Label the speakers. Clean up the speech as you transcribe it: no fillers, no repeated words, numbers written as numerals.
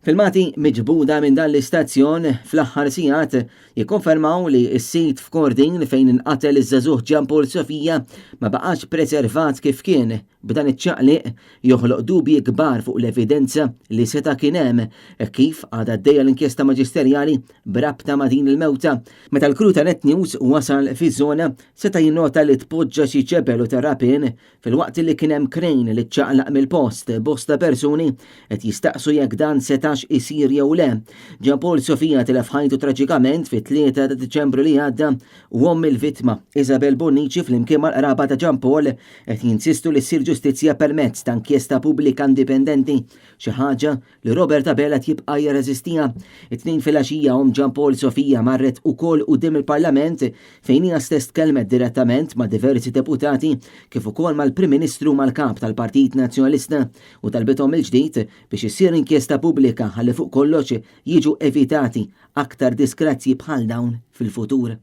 Speaker 1: Filmati miġbuda minn dan l-istazzjon fl-aħħar sigħat jikkonfermaw li s-sit f'Kordin fejn inqatel iż-żagħżugħ Gian Paul Sofia ma baqax preservat kif kien. B'dan iċ-ċaqliq joħloq dubji kbar fuq l-evidenza li seta' kien hemm kif għadha għaddejja l-inkjesta maġisterjali b'rabta ma' din il-mewta. Meta l-kru ta' Net News wasal fiż-żona seta' jinnota li tpoġġa xi ġebel u tarrapin fil-waqt li kien hemm krejn li ċċaqlaq mill-post bosta persuni qed jistaqsu jekk dan setax isir jew le. Gian Paul Sofia tilef ħajtu traġikament fit-3 ta' Diċembru li għadda u omm il-vittma Isabel Bonnici fl-imkien mal-qraba ta' Gian Paul qed jinsistu li ssir ġustizzja permezz ta' inkjesta pubblika indipendenti, xi ħaġa li Robert Abela tibqa' jirreżistija. It-tnejn filgħaxija omm Gian Paul Sofia marret ukoll quddiem il-Parlament fejn hija stess tkellmet direttament ma' diversi deputati kif ukoll mal-Prim Ministru mal-Kap tal-Partit Nazzjonalista u talbithom il-ġdid biex issir inkjesta pubblika ħalli fuq kollox jiġu evitati aktar diskrazzi bħal dawn fil-futur.